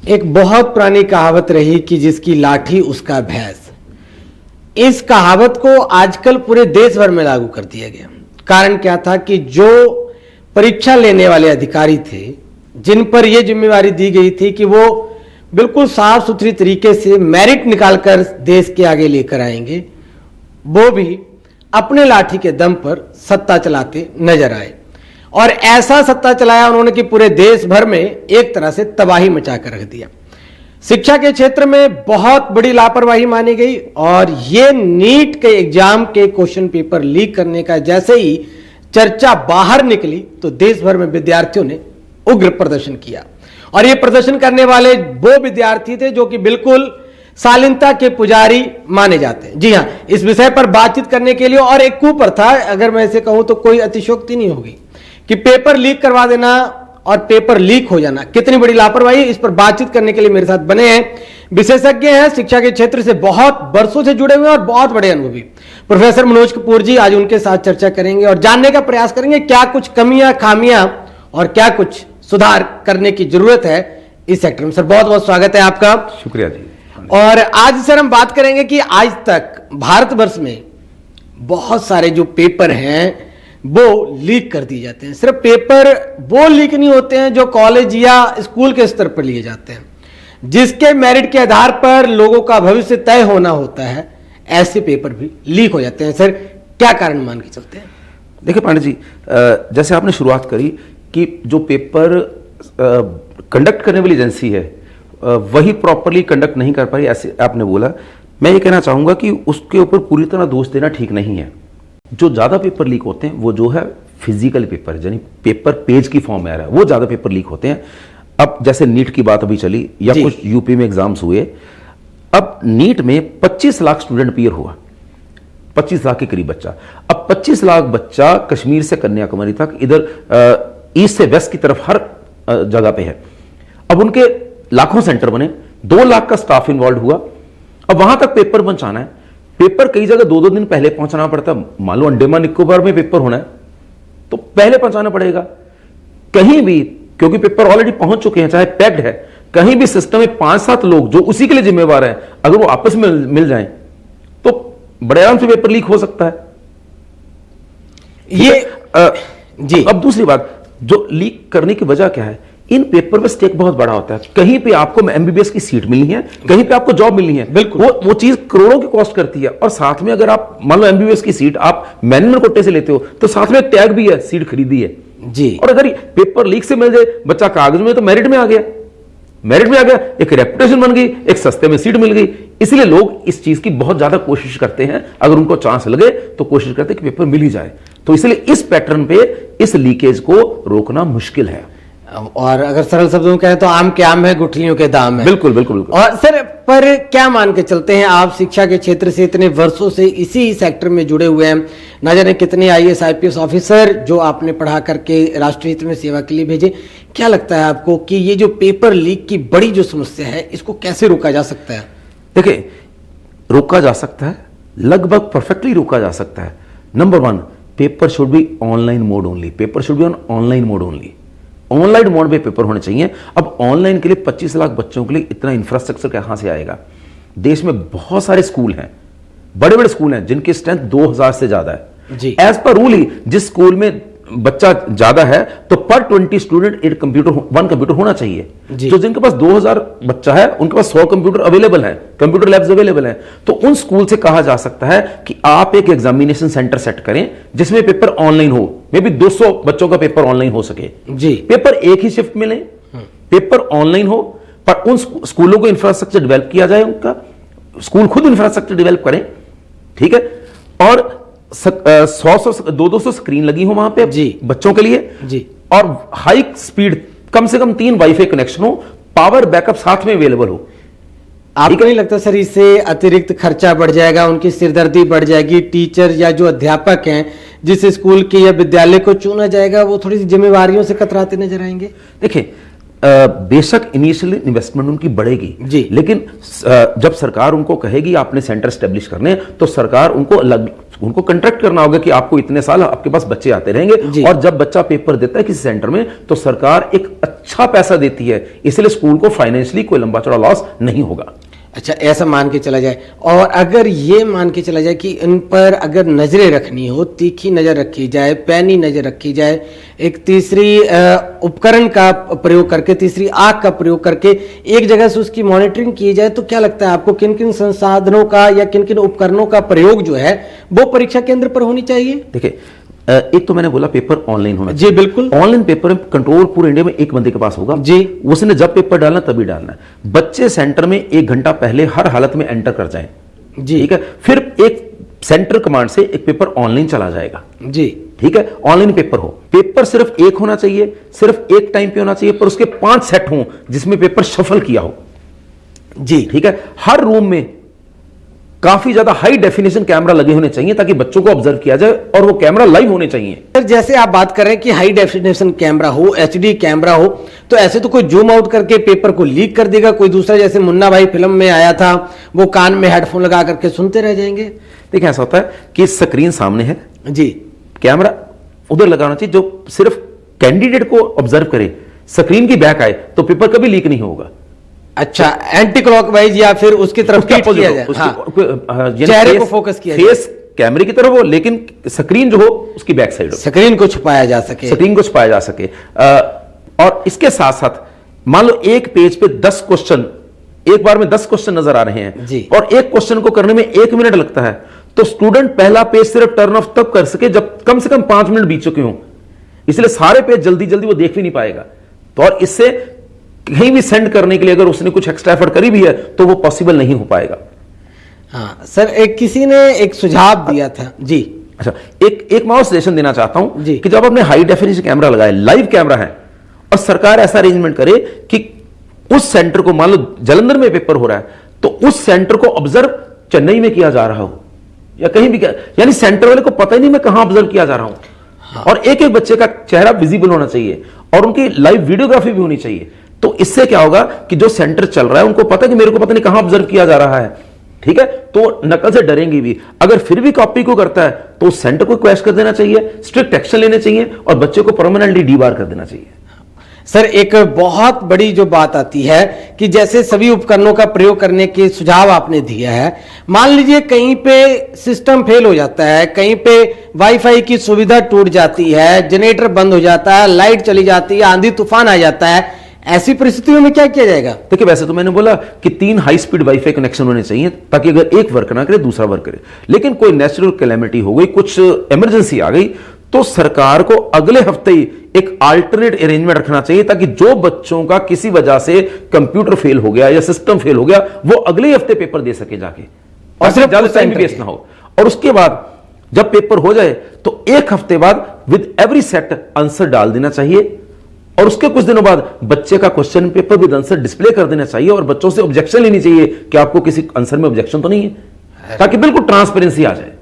एक बहुत पुरानी कहावत रही कि जिसकी लाठी उसका भैंस। इस कहावत को आजकल पूरे देश भर में लागू कर दिया गया। कारण क्या था कि जो परीक्षा लेने वाले अधिकारी थे, जिन पर यह जिम्मेवारी दी गई थी कि वो बिल्कुल साफ सुथरी तरीके से मेरिट निकालकर देश के आगे लेकर आएंगे, वो भी अपने लाठी के दम पर सत्ता चलाते नजर आए। और ऐसा सत्ता चलाया उन्होंने कि पूरे देश भर में एक तरह से तबाही मचा कर रख दिया। शिक्षा के क्षेत्र में बहुत बड़ी लापरवाही मानी गई और ये नीट के एग्जाम के क्वेश्चन पेपर लीक करने का जैसे ही चर्चा बाहर निकली तो देश भर में विद्यार्थियों ने उग्र प्रदर्शन किया। और ये प्रदर्शन करने वाले वो विद्यार्थी थे जो कि बिल्कुल शालीनता के पुजारी माने जाते हैं। जी हां, इस विषय पर बातचीत करने के लिए और एक कुप्रथा, अगर मैं इसे कहूं तो कोई अतिशयोक्ति नहीं होगी, कि पेपर लीक करवा देना और पेपर लीक हो जाना कितनी बड़ी लापरवाही। इस पर बातचीत करने के लिए मेरे साथ बने हैं विशेषज्ञ हैं, शिक्षा के क्षेत्र से बहुत वर्षों से जुड़े हुए हैं और बहुत बड़े अनुभवी प्रोफेसर मनोज कपूर जी। आज उनके साथ चर्चा करेंगे और जानने का प्रयास करेंगे क्या कुछ कमियां, खामियां और क्या कुछ सुधार करने की जरूरत है इस सेक्टर में। सर बहुत बहुत स्वागत है आपका। शुक्रिया जी। और आज सर हम बात करेंगे कि आज तक भारतवर्ष में बहुत सारे जो पेपर हैं वो लीक कर दिए जाते हैं। सिर्फ पेपर वो लीक नहीं होते हैं जो कॉलेज या स्कूल के स्तर पर लिए जाते हैं, जिसके मेरिट के आधार पर लोगों का भविष्य तय होना होता है, ऐसे पेपर भी लीक हो जाते हैं। सर क्या कारण मान के चलते हैं? देखिए पांडे जी, जैसे आपने शुरुआत करी कि जो पेपर कंडक्ट करने वाली एजेंसी है वही प्रॉपरली कंडक्ट नहीं कर पाई, ऐसे आपने बोला। मैं ये कहना चाहूंगा कि उसके ऊपर पूरी तरह दोष देना ठीक नहीं है। जो ज्यादा पेपर लीक होते हैं वो जो है फिजिकल पेपर, यानी पेपर पेज की फॉर्म में आ रहा है, वो ज्यादा पेपर लीक होते हैं। अब जैसे नीट की बात अभी चली या कुछ यूपी में एग्जाम्स हुए, अब नीट में 25 लाख स्टूडेंट अपीयर हुआ, 25 लाख के करीब बच्चा। अब 25 लाख बच्चा कश्मीर से कन्याकुमारी तक, इधर ईस्ट से वेस्ट की तरफ हर जगह पे है। अब उनके लाखों सेंटर बने, 2 लाख का स्टाफ इन्वॉल्व हुआ। अब वहां तक पेपर पहुंचाना है, पेपर कई जगह 2-2 दिन पहले पहुंचाना पड़ता। मान लो अंडमान निकोबार में पेपर होना है तो पहले पहुंचाना पड़ेगा। कहीं भी, क्योंकि पेपर ऑलरेडी पहुंच चुके हैं, चाहे पैक्ड है, कहीं भी सिस्टम में 5-7 लोग जो उसी के लिए जिम्मेवार हैं, अगर वो आपस में मिल जाएं तो बड़े आराम से पेपर लीक हो सकता है। ये जी। अब दूसरी बात, जो लीक करने की वजह क्या है, इन पेपर में स्टेक बहुत बड़ा होता है। कहीं पे आपको एमबीबीएस की सीट मिलनी है, कहीं पे आपको जॉब मिलनी है, बिल्कुल वो चीज करोड़ों की कॉस्ट करती है। और साथ में अगर आप मान लो एमबीबीएस की सीट आप मैनेजमेंट कोटे से लेते हो तो साथ में एक टैग भी है, सीट खरीदी है जी। और अगर पेपर लीक से मिल जाए, बच्चा कागज में तो मेरिट में आ गया, मेरिट में आ गया, एक रेपुटेशन बन गई, एक सस्ते में सीट मिल गई। इसलिए लोग इस चीज की बहुत ज्यादा कोशिश करते हैं, अगर उनको चांस लगे तो कोशिश करते हैं कि पेपर मिल ही जाए। तो इसलिए इस पैटर्न पे इस लीकेज को रोकना मुश्किल है। और अगर सरल शब्दों में कहें तो आम के आम है, गुठलियों के दाम है। बिल्कुल बिल्कुल बिल्कुल। और सर पर क्या मान के चलते हैं, आप शिक्षा के क्षेत्र से इतने वर्षों से इसी सेक्टर में जुड़े हुए हैं, न जाने कितने आईएएस आईपीएस ऑफिसर जो आपने पढ़ा करके राष्ट्रीय हित में सेवा के लिए भेजे, क्या लगता है आपको कि ये जो पेपर लीक की बड़ी जो समस्या है, इसको कैसे रोका जा सकता है? देखिए, रोका जा सकता है, लगभग परफेक्टली रोका जा सकता है। Number 1, paper should be online mode only, paper should be on online mode only. Online mode में पेपर होने चाहिए। अब ऑनलाइन के लिए 25 लाख बच्चों के लिए इतना इंफ्रास्ट्रक्चर कहां से आएगा? देश में बहुत सारे स्कूल हैं, बड़े बड़े स्कूल हैं जिनकी स्ट्रेंथ 2000 से ज्यादा है जी। एज पर रूल ही जिस स्कूल में बच्चा ज्यादा है तो पर 20 स्टूडेंट एक कंप्यूटर, 1 कंप्यूटर होना चाहिए। तो जिनके पास 2000 बच्चा है उनके पास 100 कंप्यूटर अवेलेबल है, कंप्यूटर लैब्स अवेलेबल है। तो उन स्कूल से कहा जा सकता है कि आप एक एग्जामिनेशन सेंटर सेट करें जिसमें पेपर ऑनलाइन हो, मे बी 200 बच्चों का पेपर ऑनलाइन हो सके जी। पेपर एक ही शिफ्ट में लें, पेपर ऑनलाइन हो, पर उन स्कूलों को इंफ्रास्ट्रक्चर डेवलप किया जाए, उनका स्कूल खुद इंफ्रास्ट्रक्चर डेवलप करें, ठीक है। और 100-200 स्क्रीन लगी हो वहां पे जी बच्चों के लिए जी। और हाई स्पीड, कम से कम 3 वाईफाई कनेक्शन हो, पावर बैकअप साथ में अवेलेबल हो। आपको नहीं लगता सर इससे अतिरिक्त खर्चा बढ़ जाएगा, उनकी सिरदर्दी बढ़ जाएगी? टीचर या जो अध्यापक हैं जिस स्कूल के या विद्यालय को चुना जाएगा वो थोड़ी सी जिम्मेवारियों से कतराते नजर आएंगे। देखिए, बेशक इनिशियल इन्वेस्टमेंट उनकी बढ़ेगी जी। लेकिन जब सरकार उनको कहेगी आपने सेंटर स्टेब्लिश करने हैं, तो सरकार उनको कंट्रैक्ट करना होगा कि आपको इतने साल आपके पास बच्चे आते रहेंगे, और जब बच्चा पेपर देता है किसी सेंटर में तो सरकार एक अच्छा पैसा देती है, इसलिए स्कूल को फाइनेंशियली कोई लंबा चौड़ा लॉस नहीं होगा। अच्छा, ऐसा मान के चला जाए, और अगर ये मान के चला जाए कि इन पर अगर नजरें रखनी हो, तीखी नजर रखी जाए, पैनी नजर रखी जाए, एक तीसरी उपकरण का प्रयोग करके, तीसरी आंख का प्रयोग करके एक जगह से उसकी मॉनिटरिंग की जाए, तो क्या लगता है आपको किन किन संसाधनों का या किन किन उपकरणों का प्रयोग जो है वो परीक्षा केंद्र पर होनी चाहिए? देखिए, एक तो मैंने बोला पेपर ऑनलाइन होना जी बिल्कुल, ऑनलाइन पेपर कंट्रोल पूरे इंडिया में एक बंदे के पास होगा जी, उसने जब पेपर डालना तभी डालना है। बच्चे सेंटर में 1 घंटा पहले हर हालत में एंटर कर जाएं, जी ठीक है। फिर एक सेंटर कमांड से एक पेपर ऑनलाइन चला जाएगा, जी, ठीक है। ऑनलाइन पेपर हो, पेपर सिर्फ एक होना चाहिए, सिर्फ एक टाइम पे होना चाहिए, पर उसके 5 सेट हों जिसमें पेपर शफल किया हो, जी, ठीक है। हर रूम में काफी ज्यादा हाई डेफिनेशन कैमरा लगे होने चाहिए ताकि बच्चों को ऑब्जर्व किया जाए, और वो कैमरा लाइव होने चाहिए। सर जैसे आप बात कर रहे हैं कि हाई डेफिनेशन कैमरा हो, एचडी कैमरा हो, तो ऐसे तो कोई जूम आउट करके पेपर को लीक कर देगा कोई दूसरा, जैसे मुन्ना भाई फिल्म में आया था, वो कान में हेडफोन लगा करके सुनते रह जाएंगे। देखिए, ऐसा होता है कि स्क्रीन सामने है जी, कैमरा उधर लगाना चाहिए जो सिर्फ कैंडिडेट को ऑब्जर्व करे, स्क्रीन की बैक आए तो पेपर कभी लीक नहीं होगा। अच्छा, एंटी क्लॉकवाइज या फिर उसकी तरफ टिल्ट किया जाए, चेहरे को फोकस किया जाए, फेस कैमरे की तरफ हो लेकिन स्क्रीन जो हो उसकी बैक साइड हो, स्क्रीन को छुपाया जा सके, स्क्रीन को छुपाया जा सके। और इसके साथ साथ मान लो एक पेज पे 10 क्वेश्चन, एक बार में 10 क्वेश्चन नजर आ रहे हैं जी, और एक क्वेश्चन को करने में 1 मिनट लगता है, तो स्टूडेंट पहला पेज सिर्फ टर्न ऑफ तब कर सके जब कम से कम 5 मिनट बीत चुके हों, इसलिए सारे पेज जल्दी जल्दी वो देख भी नहीं पाएगा। तो और इससे कहीं भी सेंड करने के लिए अगर उसने कुछ एक्स्ट्रा एफर्ट करी भी है तो वो पॉसिबल नहीं हो पाएगा। हाँ सर, एक किसी ने एक सुझाव दिया था जी। अच्छा, एक मैं और सजेशन देना चाहता हूं जी, कि जब आपने हाई डेफिनेशन कैमरा लगाए, लाइव कैमरा है, और सरकार ऐसा अरेंजमेंट करे कि उस सेंटर को, मान लो जलंधर में पेपर हो रहा है तो उस सेंटर को ऑब्जर्व चेन्नई में किया जा रहा हो या कहीं भी, यानी सेंटर वाले को पता ही नहीं मैं कहां ऑब्जर्व किया जा रहा हूं। हाँ। और एक एक बच्चे का चेहरा विजिबल होना चाहिए और उनकी लाइव वीडियोग्राफी भी होनी चाहिए। तो इससे क्या होगा कि जो सेंटर चल रहा है उनको पता कि मेरे को पता नहीं कहां ऑब्जर्व किया जा रहा है, ठीक है। तो नकल से डरेंगे भी, अगर फिर भी कॉपी को करता है तो उस सेंटर को क्वैश कर देना चाहिए, स्ट्रिक्ट एक्शन लेने चाहिए और बच्चे को परमानेंटली डीबार कर देना चाहिए। सर एक बहुत बड़ी जो बात आती है कि जैसे सभी उपकरणों का प्रयोग करने के सुझाव आपने दिया है, मान लीजिए कहीं पे सिस्टम फेल हो जाता है, कहीं पे वाईफाई की सुविधा टूट जाती है, जनरेटर बंद हो जाता है, लाइट चली जाती है, आंधी तूफान आ जाता है, ऐसी परिस्थितियों में क्या किया जाएगा? देखिए, वैसे तो मैंने बोला कि 3 हाई स्पीड वाईफाई कनेक्शन होने चाहिए ताकि अगर एक वर्क ना करे दूसरा वर्क करे, लेकिन कोई नेचुरल कैलेमिटी हो गई, कुछ इमरजेंसी आ गई, तो सरकार को अगले हफ्ते ही एक अल्टरनेट अरेंजमेंट रखना चाहिए ताकि जो बच्चों का किसी वजह से कंप्यूटर फेल हो गया या सिस्टम फेल हो गया वो अगले हफ्ते पेपर दे सके जाके, और सिर्फ ज्यादा टाइम भी वेस्ट ना हो। और उसके बाद जब पेपर हो जाए तो एक हफ्ते बाद विद एवरी सेट आंसर डाल देना चाहिए, और उसके कुछ दिनों बाद बच्चे का question paper with answer display कर देना चाहिए और बच्चों से ऑब्जेक्शन लेनी चाहिए कि आपको किसी आंसर में ऑब्जेक्शन तो नहीं है, ताकि बिल्कुल ट्रांसपेरेंसी आ जाए।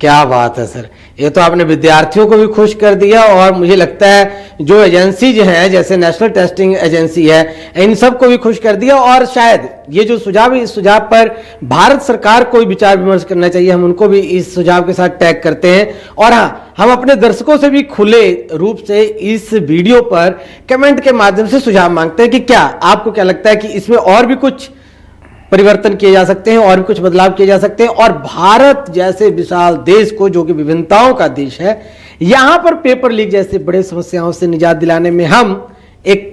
क्या बात है सर, ये तो आपने विद्यार्थियों को भी खुश कर दिया, और मुझे लगता है जो एजेंसी जो है, जैसे नेशनल टेस्टिंग एजेंसी है, इन सबको भी खुश कर दिया। और शायद ये जो सुझाव है, इस सुझाव पर भारत सरकार को भी विचार विमर्श करना चाहिए, हम उनको भी इस सुझाव के साथ टैग करते हैं। और हाँ, हम अपने दर्शकों से भी खुले रूप से इस वीडियो पर कमेंट के माध्यम से सुझाव मांगते हैं कि क्या आपको क्या लगता है कि इसमें और भी कुछ परिवर्तन किए जा सकते हैं और भी कुछ बदलाव किए जा सकते हैं, और भारत जैसे विशाल देश को, जो कि विभिन्नताओं का देश है, यहां पर पेपर लीक जैसे बड़े समस्याओं से निजात दिलाने में हम एक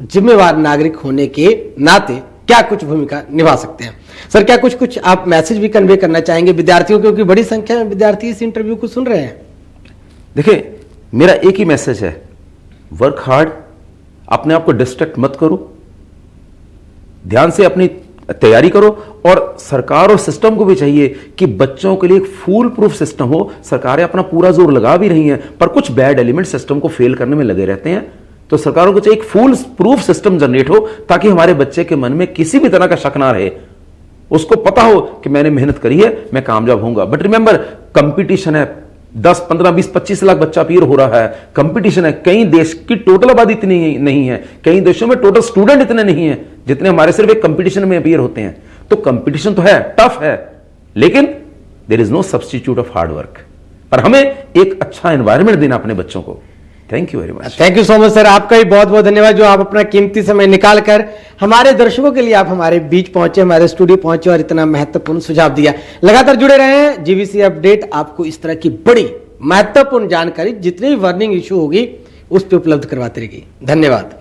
जिम्मेवार नागरिक होने के नाते क्या कुछ भूमिका निभा सकते हैं। सर क्या कुछ आप मैसेज भी कन्वे करना चाहेंगे विद्यार्थियों, क्योंकि बड़ी संख्या में विद्यार्थी इस इंटरव्यू को सुन रहे हैं? देखिए, मेरा एक ही मैसेज है, वर्क हार्ड, अपने आप को डिस्ट्रैक्ट मत करो, ध्यान से अपनी तैयारी करो, और सरकार और सिस्टम को भी चाहिए कि बच्चों के लिए एक फूल प्रूफ सिस्टम हो। सरकारें अपना पूरा जोर लगा भी रही हैं, पर कुछ बैड एलिमेंट सिस्टम को फेल करने में लगे रहते हैं, तो सरकारों को चाहिए एक फुल प्रूफ सिस्टम जनरेट हो ताकि हमारे बच्चे के मन में किसी भी तरह का शक ना रहे, उसको पता हो कि मैंने मेहनत करी है, मैं कामयाब होऊंगा। बट रिमेंबर, कंपटीशन है, 10, 15, 20, 25 लाख बच्चा अपीयर हो रहा है, कंपटीशन है। कई देश की टोटल आबादी इतनी नहीं है, कई देशों में टोटल स्टूडेंट इतने नहीं है जितने हमारे सिर्फ एक कंपटीशन में अपीयर होते हैं। तो कंपटीशन तो है, टफ है, लेकिन there is no substitute of hard work. और हमें एक अच्छा एनवायरमेंट देना अपने बच्चों को। Thank you very much. Thank you so much sir, आपका भी बहुत बहुत धन्यवाद जो आप अपना कीमती समय निकाल कर हमारे दर्शकों के लिए आप हमारे बीच पहुंचे, हमारे स्टूडियो पहुंचे और इतना महत्वपूर्ण सुझाव दिया। लगातार जुड़े रहे जीवीसी अपडेट, आपको इस तरह की बड़ी महत्वपूर्ण जानकारी जितनी भी वर्निंग इशू होगी उस पर उपलब्ध करवाती रहेगी। धन्यवाद।